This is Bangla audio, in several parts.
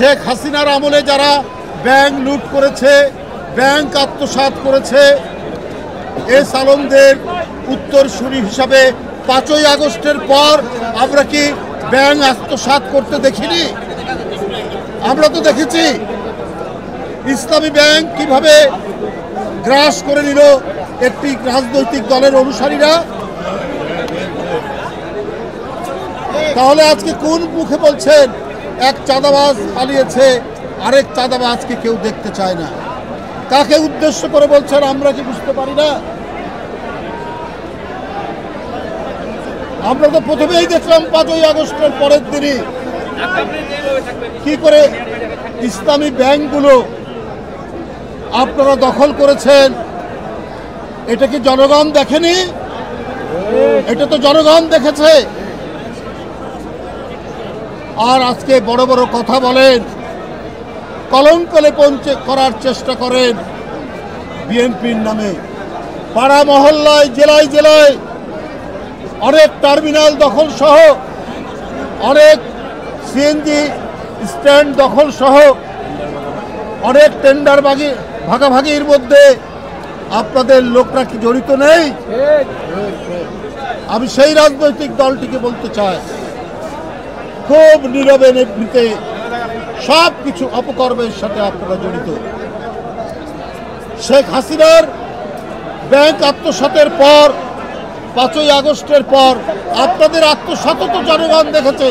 শেখ হাসিনার আমলে যারা ব্যাংক লুট করেছে, ব্যাংক আত্মসাৎ করেছে, এস আলমদের উত্তরসূরি হিসাবে 5ই আগস্টের পর আমরা কি ব্যাংক আত্মসাৎ করতে দেখিনি? আমরা তো দেখেছি ইসলামী ব্যাংক কিভাবে গ্রাস করে নিল একটি রাজনৈতিক দলের অনুসারীরা। তাহলে আজকে কোন মুখে বলছেন এক চাঁদাবাজ পালিয়েছে, আরেক চাঁদাবাজকে কেউ দেখতে চায় না? কাকে উদ্দেশ্য করে বলছেন আমরা কি বুঝতে পারি না? আমরা তো প্রথমেই দেখলাম 5ই আগস্টের পরের দিনই কি করে ইসলামী ব্যাংকগুলো আপনারা দখল করেছেন। এটা কি জনগণ দেখেনি? এটা তো জনগণ দেখেছে। আর আজকে বড় বড় কথা বলেন, কলঙ্ক লেপন করার চেষ্টা করেন বিএনপির নামে। পাড়া মহল্লায়, জেলায় জেলায় অনেক টার্মিনাল দখল সহ, অনেক সিএনজি স্ট্যান্ড দখল সহ, অনেক টেন্ডার ভাগাভাগির মধ্যে আপনাদের লোকরা কি জড়িত নেই? আমি সেই রাজনৈতিক দলটিকে বলতে চাই, খুব নীরবে নিভৃতে সব কিছু অপকর্মের সাথে আপনারা জড়িত। শেখ হাসিনার ব্যাংক আত্মসাতের পর, 5ই আগস্টের পর আপনাদের আত্মসাৎ তো জনগণ দেখেছে।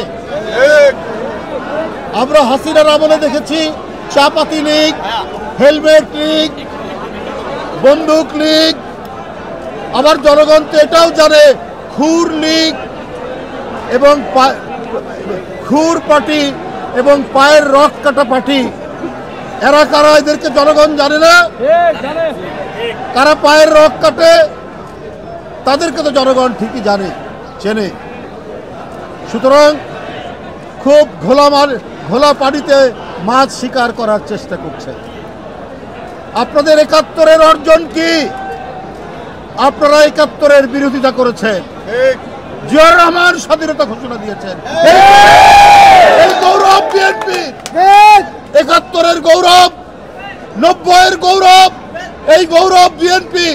আমরা হাসিনার আমলে দেখেছি চাপাতি লীগ, হেলমেট লীগ, বন্দুক লীগ, আবার জনগণ তো এটাও জানে খুর লীগ এবং খুর পার্টি এবং পায়ের রক কাটা পার্টি। এরা কারা? এদেরকে জনগণ জানে না? কারা পায়ের রক কাটে তাদেরকে তো জনগণ ঠিকই জানে, চেনে। সুতরাং খুব ঘোলা পানিতে মাছ শিকার করার চেষ্টা করছে। আপনাদের 71-এর অর্জন কি? আপনারা 71-এর বিরোধিতা করেছেন। জিয়াউর রহমান স্বাধীনতা ঘোষণা দিয়েছেন। এই গৌরব বিএনপি, 71-এর গৌরব, 90-এর গৌরব, এই গৌরব বিএনপি।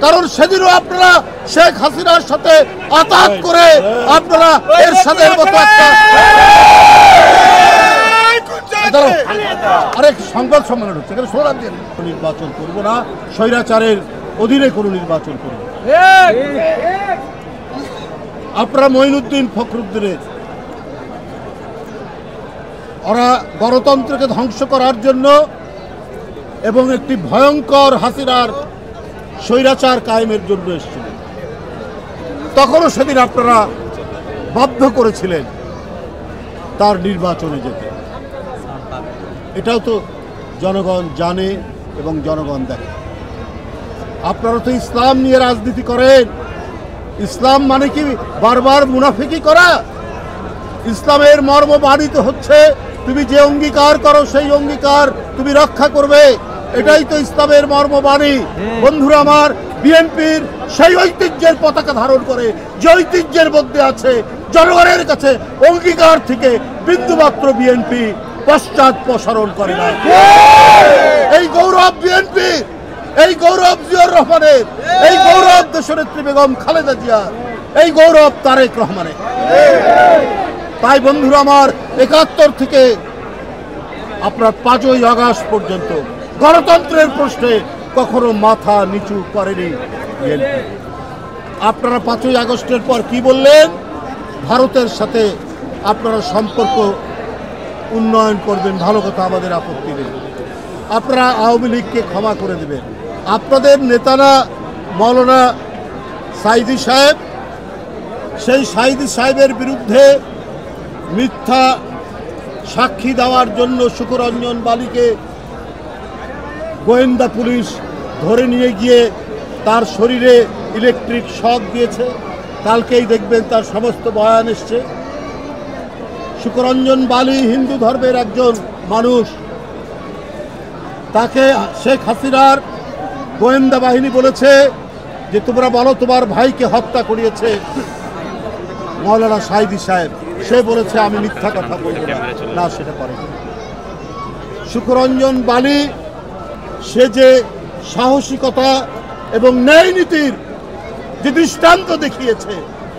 কারণ সেদিনও আপনারা শেখ হাসিনার সাথে আতাত করে আপনারা এর সাথে আরেক সংবাদ সম্মেলন হচ্ছে, এখানে সোনার দিন নির্বাচন করবো না, স্বৈরাচারের অধীনে কোনো নির্বাচন করবো। আপনারা মঈনুদ্দিন ফখরুদ্দিনের, ওরা গণতন্ত্রকে ধ্বংস করার জন্য এবং একটি ভয়ঙ্কর হাসিনার স্বৈরাচার কায়েমের জন্য এসেছিলেন। তখনও সেদিন আপনারা বাধ্য করেছিলেন তার নির্বাচনে যেতে। এটাও তো জনগণ জানে এবং জনগণ দেখে। আপনারা তো ইসলাম নিয়ে রাজনীতি করেন। ইসলাম মানে কি বারবার মুনাফিকি করা? ইসলামের মর্ম বাণিত হচ্ছে তুমি যে অঙ্গীকার করো সেই অঙ্গীকার তুমি রক্ষা করবে। এটাই তো ইসলামের মর্মবাণী। বন্ধুরা আমার, বিএনপির সেই ঐতিহ্যের পতাকা ধারণ করে, যে ঐতিহ্যের মধ্যে আছে জনগণের কাছে অঙ্গীকার থেকে বিন্দুমাত্র বিএনপি পশ্চাৎপসরণ করে না। এই গৌরব বিএনপি, এই গৌরব জিয়াউর রহমানের, এই গৌরব দেশনেত্রী বেগম খালেদা জিয়ার, এই গৌরব তারেক রহমানের। তাই বন্ধুরা আমার, 71 থেকে আপনার 5ই আগস্ট পর্যন্ত গণতন্ত্রের প্রশ্নে কখনো মাথা নিচু করেনি বিএনপি। আপনারা 5ই আগস্টের পর কি বললেন? ভারতের সাথে আপনারা সম্পর্ক উন্নয়ন করবেন, ভালো কথা, আমাদের আপত্তি নেই। আপনারা আওয়ামী লীগকে ক্ষমা করে দেবেন। আপনাদের নেতারা মৌলানা সাইদি সাহেব, সেই সাইদি সাহেবের বিরুদ্ধে মিথ্যা সাক্ষী দেওয়ার জন্য শুকুরঞ্জন বালিকে গোয়েন্দা পুলিশ ধরে নিয়ে গিয়ে তার শরীরে ইলেকট্রিক শক দিয়েছে। কালকেই দেখবেন তার সমস্ত বয়ান এসছে। শুকুরঞ্জন বালি হিন্দু ধর্মের একজন মানুষ, তাকে শেখ হাসিনার গোয়েন্দা বাহিনী বলেছে যে তোমরা বলো তোমার ভাইকে হত্যা করিয়েছে মৌলানা সাইদি সাহেব। সে বলেছে আমি মিথ্যা কথা বলবো না, না সেটা করে। সুখরঞ্জন বালি সে যে সাহসিকতা এবং ন্যায় নীতির যে দৃষ্টান্ত দেখিয়েছে,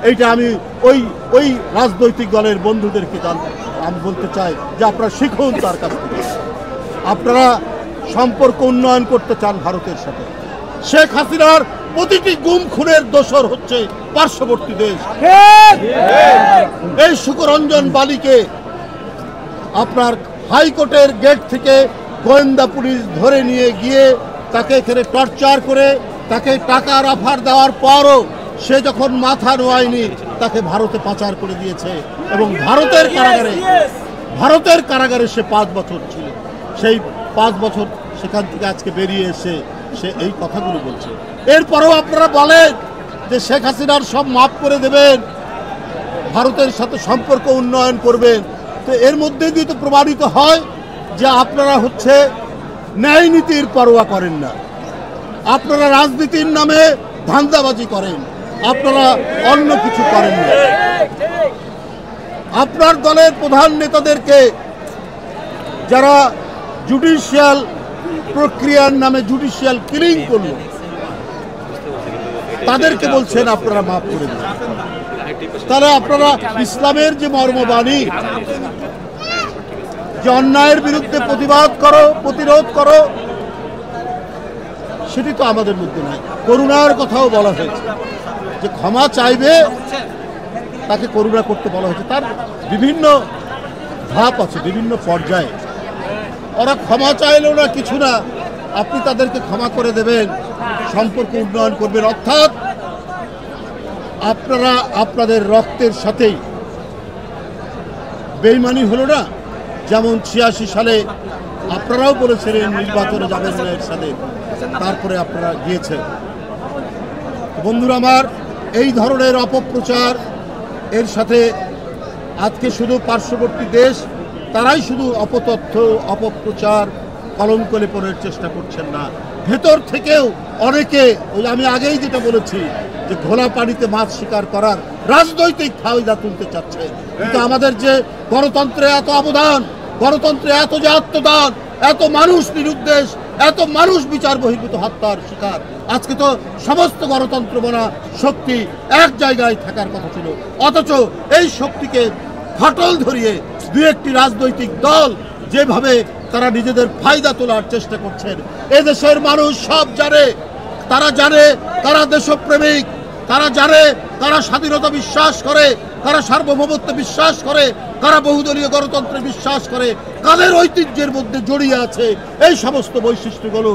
এইটা আমি ওই ওই রাজনৈতিক দলের বন্ধুদেরকে আমি বলতে চাই যে আপনারা শিখুন তার কাছ থেকে। আপনারা সম্পর্ক উন্নয়ন করতে চান ভারতের সাথে। শেখ হাসিনার প্রতিটি গুম খুনের দোষর হচ্ছে পার্শ্ববর্তী দেশ। এই সুখরঞ্জন বালিকে আপনার হাইকোর্টের গেট থেকে গোয়েন্দা পুলিশ ধরে নিয়ে গিয়ে তাকে এখানে টর্চার করে তাকে টাকার অফার দেওয়ার পরও সে যখন মাথা নোয়ায়নি তাকে ভারতে পাচার করে দিয়েছে এবং ভারতের কারাগারে সে 5 বছর ছিল। সেই 5 বছর সেখান থেকে আজকে বেরিয়ে এসে সে এই কথাগুলো বলছে। এরপরেও আপনারা বলেন যে শেখ হাসিনার সব মাফ করে দেবেন, ভারতের সাথে সম্পর্ক উন্নয়ন করবেন। তো এর মধ্যে দিয়ে তো প্রমাণিত হয় যে আপনারা হচ্ছে ন্যায় নীতির পরোয়া করেন না, আপনারা রাজনীতির নামে ধান্দাবাজি করেন, আপনারা অন্য কিছু করেন না। আপনার দলের প্রধান নেতাদেরকে যারা জুডিশিয়াল প্রক্রিয়ার নামে জুডিশিয়াল কিলিং করল, তাদেরকে বলছেন আপনারা মাফ করে দেন। তাহলে আপনারা ইসলামের যে মর্মবাণী যে অন্যায়ের বিরুদ্ধে প্রতিরোধ করো, সেটি তো আমাদের মধ্যে নাই। করুণার কথাও বলা হয়েছে যে ক্ষমা চাইবে, তাকে করুণা করতে বলা হয়েছে। তার বিভিন্ন ধাপ আছে, বিভিন্ন পর্যায়ে। ওরা ক্ষমা চাইলেও না কিছু না, আপনি তাদেরকে ক্ষমা করে দেবেন, সম্পর্ক উন্নয়ন করবেন। অর্থাৎ আপনারা আপনাদের রক্তের সাথেই বেইমানি হলো না। যেমন 86 সালে আপনারাও বলেছিলেন নির্বাচনে যাবেন না এর সাথে, তারপরে আপনারা গিয়েছেন। বন্ধুরা আমার, এই ধরনের অপপ্রচার এর সাথে আজকে শুধু পার্শ্ববর্তী দেশ তারাই শুধু অপতথ্য অপপ্রচার কলঙ্ক লেপনের চেষ্টা করছেন না, ভেতর থেকেও অনেকে, ওই আমি আগেই যেটা বলেছি যে ঘোলা পানিতে মাছ শিকার করার রাজনৈতিক ফায়দা তুলতে চাচ্ছে। কিন্তু আমাদের যে গণতন্ত্রে এত অবদান, গণতন্ত্রে এত যে আত্মদান, এত মানুষ নিরুদ্দেশ, এত মানুষ বিচার বহির্ভূত হত্যার শিকার, আজকে তো সমস্ত গণতন্ত্র বনা শক্তি এক জায়গায় থাকার কথা ছিল, অথচ এই শক্তিকে ফাটল ধরিয়ে দু একটি রাজনৈতিক দল যেভাবে তারা নিজেদের ফায়দা তোলার চেষ্টা করছেন, এদেশের মানুষ সব জানে। তারা জানে তারা দেশপ্রেমিক, তারা জানে তারা স্বাধীনতা বিশ্বাস করে, তারা সার্বভৌমত্বে বিশ্বাস করে, তারা বহুদলীয় গণতন্ত্রে বিশ্বাস করে, কাদের ঐতিহ্যের মধ্যে জড়িয়ে আছে এই সমস্ত বৈশিষ্ট্যগুলো